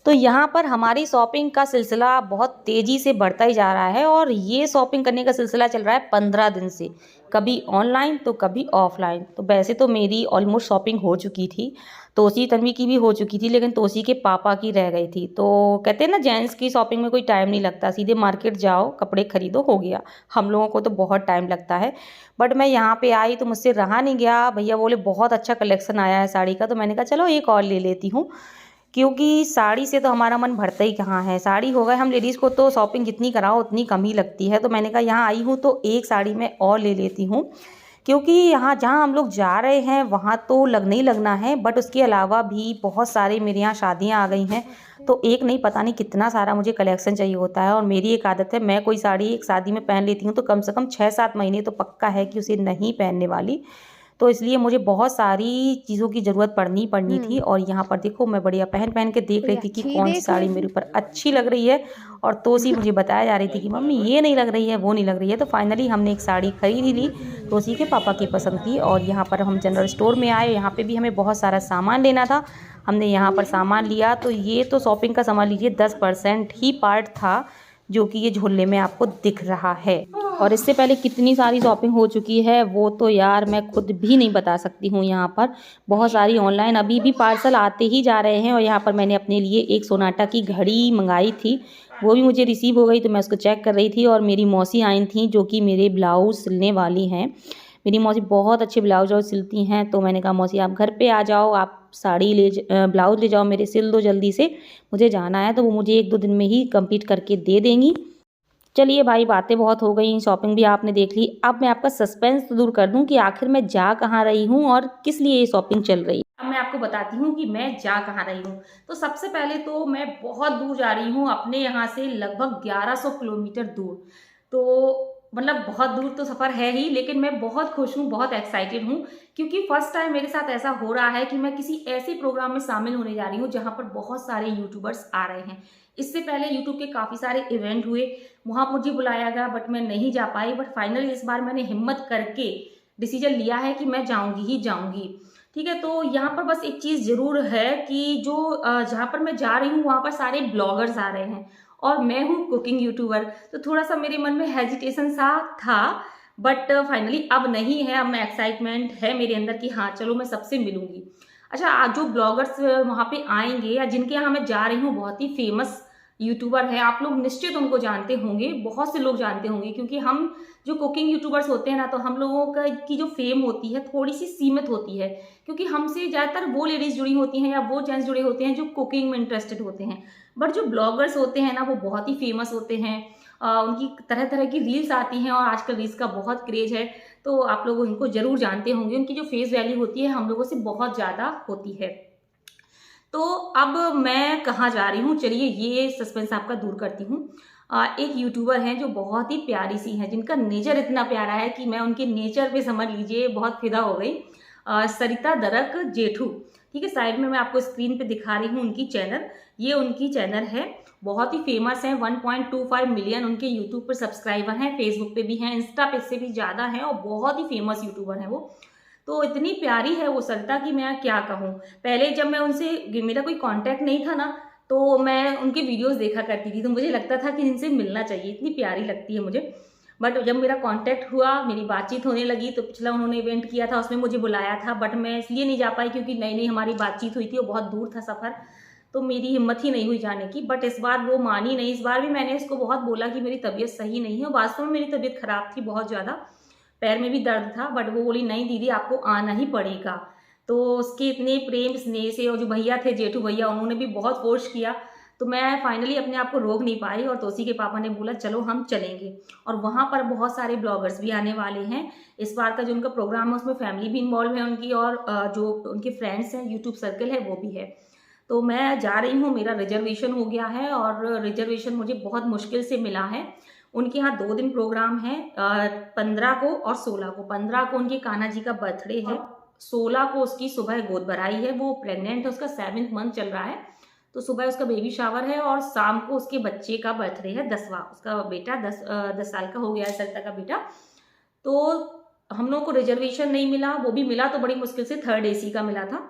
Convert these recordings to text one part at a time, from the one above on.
तो यहाँ पर हमारी शॉपिंग का सिलसिला बहुत तेज़ी से बढ़ता ही जा रहा है और ये शॉपिंग करने का सिलसिला चल रहा है 15 दिन से। कभी ऑनलाइन तो कभी ऑफलाइन। तो वैसे तो मेरी ऑलमोस्ट शॉपिंग हो चुकी थी। तोसी तन्वी की भी हो चुकी थी, लेकिन तोसी के पापा की रह गई थी। तो कहते हैं ना, जेंट्स की शॉपिंग में कोई टाइम नहीं लगता, सीधे मार्केट जाओ, कपड़े खरीदो, हो गया। हम लोगों को तो बहुत टाइम लगता है। बट मैं यहाँ पे आई तो मुझसे रहा नहीं गया। भैया बोले बहुत अच्छा कलेक्शन आया है साड़ी का, तो मैंने कहा चलो एक और ले लेती हूँ, क्योंकि साड़ी से तो हमारा मन भरता ही कहाँ है। साड़ी हो गए, हम लेडीज़ को तो शॉपिंग जितनी कराओ उतनी कम ही लगती है। तो मैंने कहा यहाँ आई हूँ तो एक साड़ी मैं और ले लेती हूँ, क्योंकि यहाँ जहाँ हम लोग जा रहे हैं वहाँ तो लगना ही लगना है। बट उसके अलावा भी बहुत सारे मेरे यहाँ शादियाँ आ गई हैं, तो एक नहीं पता नहीं कितना सारा मुझे कलेक्शन चाहिए होता है। और मेरी एक आदत है, मैं कोई साड़ी एक शादी में पहन लेती हूँ तो कम से कम 6-7 महीने तो पक्का है कि उसे नहीं पहनने वाली। तो इसलिए मुझे बहुत सारी चीज़ों की ज़रूरत पड़नी थी। और यहाँ पर देखो, मैं बढ़िया पहन पहन के देख कोई रही थी कि अच्छी कौन सी देख लो साड़ी मेरे फिर। ऊपर अच्छी लग रही है। और तोसी मुझे बताया जा रही थी कि मम्मी ये नहीं लग रही है, वो नहीं लग रही है। तो फाइनली हमने एक साड़ी खरीद ही ली, तोसी के पापा की पसंद की। और यहाँ पर हम जनरल स्टोर में आए, यहाँ पे भी हमें बहुत सारा सामान लेना था। हमने यहाँ पर सामान लिया। तो ये तो शॉपिंग का समझ लीजिए 10% ही पार्ट था, जो कि ये झोले में आपको दिख रहा है। और इससे पहले कितनी सारी शॉपिंग हो चुकी है वो तो यार मैं खुद भी नहीं बता सकती हूँ। यहाँ पर बहुत सारी ऑनलाइन अभी भी पार्सल आते ही जा रहे हैं। और यहाँ पर मैंने अपने लिए एक सोनाटा की घड़ी मंगाई थी, वो भी मुझे रिसीव हो गई। तो मैं उसको चेक कर रही थी। और मेरी मौसी आई थी जो कि मेरे ब्लाउज सिलने वाली हैं। मेरी मौसी बहुत अच्छे ब्लाउज और सिलती हैं। तो मैंने कहा मौसी आप घर पे आ जाओ, आप साड़ी ब्लाउज ले जाओ, मेरे सिल दो जल्दी से, मुझे जाना है। तो वो मुझे 1-2 दिन में ही कंप्लीट करके दे देंगी। चलिए भाई, बातें बहुत हो गई, शॉपिंग भी आपने देख ली। अब मैं आपका सस्पेंस तो दूर कर दूं कि आखिर मैं जा कहाँ रही हूँ और किस लिए ये शॉपिंग चल रही है। अब मैं आपको बताती हूँ कि मैं जा कहाँ रही हूँ। तो सबसे पहले तो मैं बहुत दूर जा रही हूँ, अपने यहाँ से लगभग 1100 किलोमीटर दूर। तो मतलब बहुत दूर तो सफ़र है ही, लेकिन मैं बहुत खुश हूँ, बहुत एक्साइटेड हूँ, क्योंकि फर्स्ट टाइम मेरे साथ ऐसा हो रहा है कि मैं किसी ऐसे प्रोग्राम में शामिल होने जा रही हूँ जहाँ पर बहुत सारे यूट्यूबर्स आ रहे हैं। इससे पहले यूट्यूब के काफ़ी सारे इवेंट हुए, वहाँ मुझे बुलाया गया, बट मैं नहीं जा पाई। बट फाइनली इस बार मैंने हिम्मत करके डिसीजन लिया है कि मैं जाऊंगी ही जाऊंगी। ठीक है, तो यहाँ पर बस एक चीज़ ज़रूर है कि जो जहाँ पर मैं जा रही हूँ वहाँ पर सारे ब्लॉगर्स आ रहे हैं और मैं हूँ कुकिंग यूट्यूबर। तो थोड़ा सा मेरे मन में हेजिटेशन सा था, बट फाइनली अब नहीं है। अब मैं एक्साइटमेंट है मेरे अंदर कि हाँ चलो मैं सबसे मिलूंगी। अच्छा, आज जो ब्लॉगर्स वहाँ पे आएंगे या जिनके यहाँ मैं जा रही हूँ, बहुत ही फेमस यूट्यूबर है। आप लोग निश्चित उनको जानते होंगे, बहुत से लोग जानते होंगे, क्योंकि हम जो कुकिंग यूट्यूबर्स होते हैं ना, तो हम लोगों का की जो फेम होती है थोड़ी सी सीमित होती है, क्योंकि हमसे ज़्यादातर वो लेडीज़ जुड़ी होती हैं या वो जेंट्स जुड़े होते हैं जो कुकिंग में इंटरेस्टेड होते हैं। बट जो ब्लॉगर्स होते हैं ना, वो बहुत ही फेमस होते हैं। उनकी तरह तरह की रील्स आती हैं और आजकल रील्स का बहुत क्रेज है। तो आप लोग उनको ज़रूर जानते होंगे। उनकी जो फेस वैल्यू होती है हम लोगों से बहुत ज़्यादा होती है। तो अब मैं कहाँ जा रही हूँ, चलिए ये सस्पेंस आपका दूर करती हूँ। एक यूट्यूबर हैं जो बहुत ही प्यारी सी हैं, जिनका नेचर इतना प्यारा है कि मैं उनके नेचर पे समझ लीजिए बहुत फिदा हो गई। सरिता दरक जेठू। ठीक है, साइड में मैं आपको स्क्रीन पे दिखा रही हूँ उनकी चैनल। ये उनकी चैनल है, बहुत ही फेमस है। 1.25 मिलियन उनके यूट्यूब पर सब्सक्राइबर हैं, फेसबुक पे भी हैं, इंस्टा पे से भी ज़्यादा हैं और बहुत ही फेमस यूट्यूबर हैं वो। तो इतनी प्यारी है वो सरिता कि मैं क्या कहूँ। पहले जब मैं उनसे, मेरा कोई कांटेक्ट नहीं था ना, तो मैं उनके वीडियोस देखा करती थी, तो मुझे लगता था कि इनसे मिलना चाहिए, इतनी प्यारी लगती है मुझे। बट जब मेरा कांटेक्ट हुआ, मेरी बातचीत होने लगी, तो पिछला उन्होंने इवेंट किया था उसमें मुझे बुलाया था, बट मैं इसलिए नहीं जा पाई क्योंकि नई नई हमारी बातचीत हुई थी और बहुत दूर था सफ़र। तो मेरी हिम्मत ही नहीं हुई जाने की। बट इस बार वो मानी नहीं। इस बार भी मैंने उसको बहुत बोला कि मेरी तबीयत सही नहीं है, और वास्तव में मेरी तबीयत खराब थी बहुत ज़्यादा, पैर में भी दर्द था। बट वो बोली नहीं दीदी आपको आना ही पड़ेगा। तो उसके इतने प्रेम स्नेह से, और जो भैया थे जेठू भैया, उन्होंने भी बहुत फोर्स किया। तो मैं फाइनली अपने आप को रोक नहीं पाई और तोसी के पापा ने बोला चलो हम चलेंगे। और वहाँ पर बहुत सारे ब्लॉगर्स भी आने वाले हैं। इस बार का जो उनका प्रोग्राम है उसमें फैमिली भी इन्वॉल्व है उनकी, और जो उनके फ्रेंड्स हैं, यूट्यूब सर्कल है, वो भी है। तो मैं जा रही हूँ, मेरा रिजर्वेशन हो गया है और रिजर्वेशन मुझे बहुत मुश्किल से मिला है। उनके यहाँ 2 दिन प्रोग्राम है, 15 को और 16 को। 15 को उनके कान्हा जी का बर्थडे है, 16 को उसकी सुबह गोद भराई है, वो प्रेग्नेंट है, उसका 7th मंथ चल रहा है। तो सुबह उसका बेबी शावर है और शाम को उसके बच्चे का बर्थडे है, 10वां। उसका बेटा 10 साल का हो गया है, सरिता का बेटा। तो हम लोगों को रिजर्वेशन नहीं मिला, वो भी मिला तो बड़ी मुश्किल से 3rd AC का मिला था।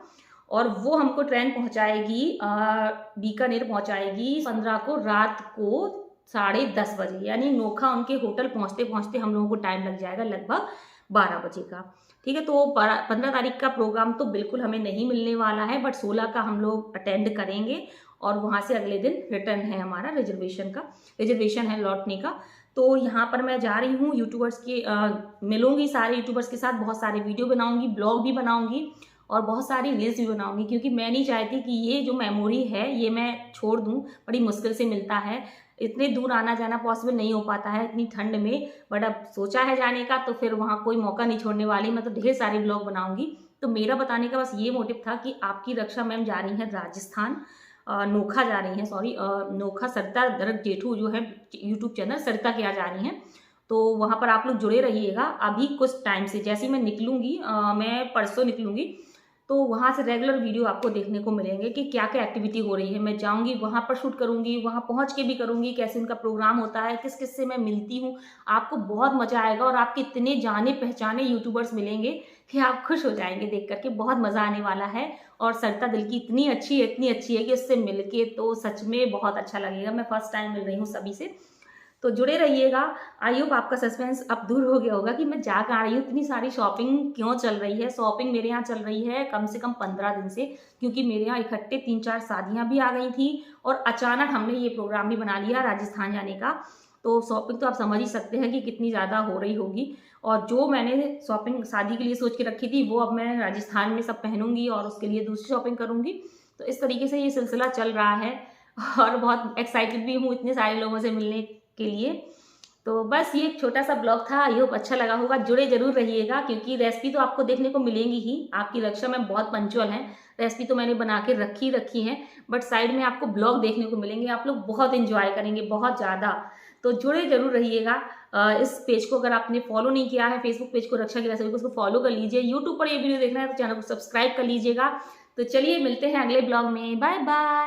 और वो हमको ट्रेन पहुंचाएगी बीकानेर पहुंचाएगी 15 को रात को 10:30 बजे, यानी नोखा उनके होटल पहुंचते पहुंचते हम लोगों को टाइम लग जाएगा लगभग 12 बजे का। ठीक है, तो 15 तारीख का प्रोग्राम तो बिल्कुल हमें नहीं मिलने वाला है, बट 16 का हम लोग अटेंड करेंगे और वहाँ से अगले दिन रिटर्न है, हमारा रिजर्वेशन है लौटने का। तो यहाँ पर मैं जा रही हूँ यूट्यूबर्स के मिलूंगी सारे यूट्यूबर्स के साथ, बहुत सारे वीडियो बनाऊंगी, ब्लॉग भी बनाऊंगी और बहुत सारी रील्स भी बनाऊंगी, क्योंकि मैं नहीं चाहती कि ये जो मेमोरी है ये मैं छोड़ दूँ। बड़ी मुश्किल से मिलता है, इतने दूर आना जाना पॉसिबल नहीं हो पाता है इतनी ठंड में, बट अब सोचा है जाने का तो फिर वहाँ कोई मौका नहीं छोड़ने वाली। मैं तो ढेर सारे ब्लॉग बनाऊंगी। तो मेरा बताने का बस ये मोटिव था कि आपकी रक्षा मैम जा रही हैं राजस्थान, नोखा जा रही हैं, सॉरी नोखा, सरिता दर्ग जेठू जो है यूट्यूब चैनल सरिता के यहाँ जा रही हैं। तो वहाँ पर आप लोग जुड़े रहिएगा। अभी कुछ टाइम से जैसे मैं निकलूँगी, मैं परसों निकलूँगी, तो वहाँ से रेगुलर वीडियो आपको देखने को मिलेंगे कि क्या क्या एक्टिविटी हो रही है। मैं जाऊँगी वहाँ पर शूट करूँगी, वहाँ पहुँच के भी करूँगी, कैसे उनका प्रोग्राम होता है, किस किस से मैं मिलती हूँ। आपको बहुत मज़ा आएगा और आपके इतने जाने पहचाने यूट्यूबर्स मिलेंगे कि आप खुश हो जाएंगे देख करके, बहुत मज़ा आने वाला है। और सरिता दिल की इतनी अच्छी है कि उससे मिलके तो सच में बहुत अच्छा लगेगा। मैं फर्स्ट टाइम मिल रही हूँ सभी से, तो जुड़े रहिएगा। आई होप आपका सस्पेंस अब दूर हो गया होगा कि मैं जा कहाँ रही हूँ, इतनी सारी शॉपिंग क्यों चल रही है। शॉपिंग मेरे यहाँ चल रही है कम से कम 15 दिन से, क्योंकि मेरे यहाँ इकट्ठे 3-4 शादियाँ भी आ गई थी और अचानक हमने ये प्रोग्राम भी बना लिया राजस्थान जाने का। तो शॉपिंग तो आप समझ ही सकते हैं कि कितनी ज़्यादा हो रही होगी। और जो मैंने शॉपिंग शादी के लिए सोच के रखी थी वो अब मैं राजस्थान में सब पहनूंगी और उसके लिए दूसरी शॉपिंग करूँगी। तो इस तरीके से ये सिलसिला चल रहा है और बहुत एक्साइटेड भी हूँ इतने सारे लोगों से मिलने के लिए। तो बस ये एक छोटा सा ब्लॉग था, आई होप अच्छा लगा होगा। जुड़े जरूर रहिएगा, क्योंकि रेसिपी तो आपको देखने को मिलेंगी ही। आपकी रक्षा में बहुत पंचुअल है, रेसिपी तो मैंने बना के रखी है, बट साइड में आपको ब्लॉग देखने को मिलेंगे। आप लोग बहुत इंजॉय करेंगे, बहुत ज़्यादा। तो जुड़े जरूर रहिएगा। इस पेज को अगर आपने फॉलो नहीं किया है, फेसबुक पेज को रक्षा की रेसिपी को, उसको फॉलो कर लीजिए। यूट्यूब पर ये वीडियो देखना है तो चैनल को सब्सक्राइब कर लीजिएगा। तो चलिए मिलते हैं अगले ब्लॉग में, बाय बाय।